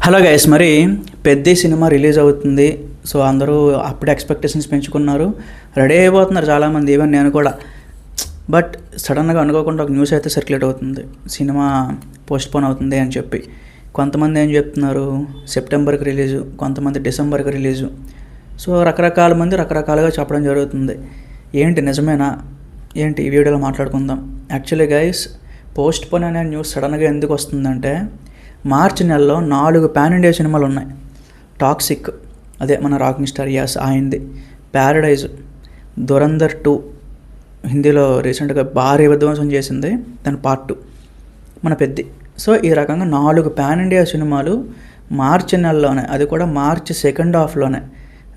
Hello guys, మరి పెద్ద cinema release అవుతుంది. సో అందరూ అప్పుడే ఎక్స్పెక్టేషన్స్ పెంచుకున్నారు, రెడీ అయిపోతున్నారు చాలామంది, ఈవెన్ నేను కూడా. బట్ సడన్గా అనుకోకుండా ఒక న్యూస్ అయితే సర్క్యులేట్ అవుతుంది, సినిమా పోస్ట్పోన్ అవుతుంది అని చెప్పి. కొంతమంది ఏం చెప్తున్నారు సెప్టెంబర్కి రిలీజు, కొంతమంది డిసెంబర్కి రిలీజు. సో రకరకాల మంది రకరకాలుగా చెప్పడం జరుగుతుంది. ఏంటి నిజమేనా ఏంటి ఈ వీడియోలో మాట్లాడుకుందాం. యాక్చువల్లీ గైస్, పోస్ట్పోన్ అనే న్యూస్ సడన్గా ఎందుకు వస్తుందంటే, మార్చి నెలలో 4 పాన్ ఇండియా సినిమాలు ఉన్నాయి. టాక్సిక్, అదే మన రాకింగ్ స్టార్ యాస్ ఆయనది. ప్యారడైజ్, దురంధర్ 2 హిందీలో రీసెంట్గా భారీ విధ్వంసం చేసింది, దాని పార్ట్ 2 మన పెద్ది. సో ఈ రకంగా 4 పాన్ ఇండియా సినిమాలు మార్చి నెలలోనే, అది కూడా మార్చి సెకండ్ హాఫ్లోనే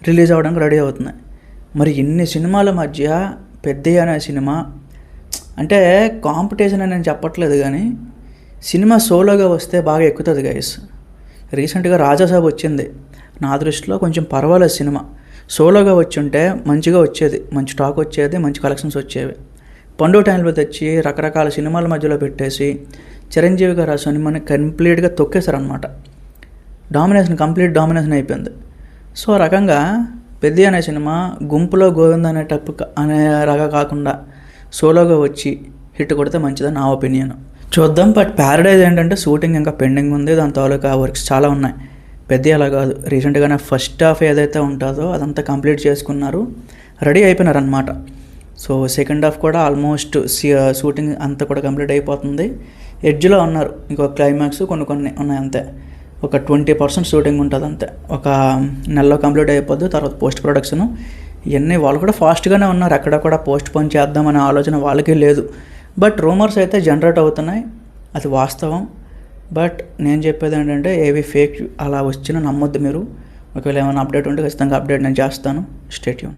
రిలీజ్ అవ్వడానికి రెడీ అవుతున్నాయి. మరి ఇన్ని సినిమాల మధ్య పెద్ది అనే సినిమా అంటే కాంపిటీషన్ అని నేను చెప్పట్లేదు, కానీ సినిమా సోలోగా వస్తే బాగా ఎక్కుతుంది గైస్. రీసెంట్గా రాజాసాబ్ వచ్చింది, నా దృష్టిలో కొంచెం పర్వాలేదు సినిమా. సోలోగా వచ్చి ఉంటే మంచిగా వచ్చేది, మంచి టాక్ వచ్చేది, మంచి కలెక్షన్స్ వచ్చేవి. పండుగ టైంలో తెచ్చి రకరకాల సినిమాల మధ్యలో పెట్టేసి చిరంజీవి గారు ఆ సినిమాని కంప్లీట్గా తొక్కేశారనమాట. కంప్లీట్ డామినేషన్ అయిపోయింది. సో రకంగా పెద్ది అనే సినిమా గుంపులో గోవింద అనే రగా కాకుండా సోలోగా వచ్చి హిట్ కొడితే మంచిదని నా ఒపీనియన్. చూద్దాం. బట్ ప్యారడైజ్ ఏంటంటే షూటింగ్ ఇంకా పెండింగ్ ఉంది, దాని తాలూకా వర్క్స్ చాలా ఉన్నాయి. పెద్ద అలా కాదు, రీసెంట్గానే ఫస్ట్ హాఫ్ ఏదైతే ఉంటుందో అదంతా కంప్లీట్ చేసుకున్నారు, రెడీ అయిపోయినారు అనమాట. సో సెకండ్ హాఫ్ కూడా ఆల్మోస్ట్ షూటింగ్ అంతా కూడా కంప్లీట్ అయిపోతుంది. ఎడ్జ్లో ఉన్నారు, ఇంకొక క్లైమాక్స్ కొన్ని ఉన్నాయి అంతే. ఒక 20% షూటింగ్ ఉంటుంది అంతే, ఒక నెలలో కంప్లీట్ అయిపోద్ది. తర్వాత పోస్ట్ ప్రొడక్షన్ ఇవన్నీ వాళ్ళు కూడా ఫాస్ట్గానే ఉన్నారు, ఎక్కడ కూడా పోస్ట్ పోన్ చేద్దామనే ఆలోచన వాళ్ళకి లేదు. బట్ రూమర్స్ అయితే జనరేట్ అవుతున్నాయి, అది వాస్తవం. బట్ నేను చెప్పేది ఏంటంటే ఏవి ఫేక్ అలా వచ్చినా నమ్మొద్దు మీరు. ఒకవేళ ఏమైనా అప్డేట్ ఉంటే ఖచ్చితంగా అప్డేట్ నేను చేస్తాను. Stay tune.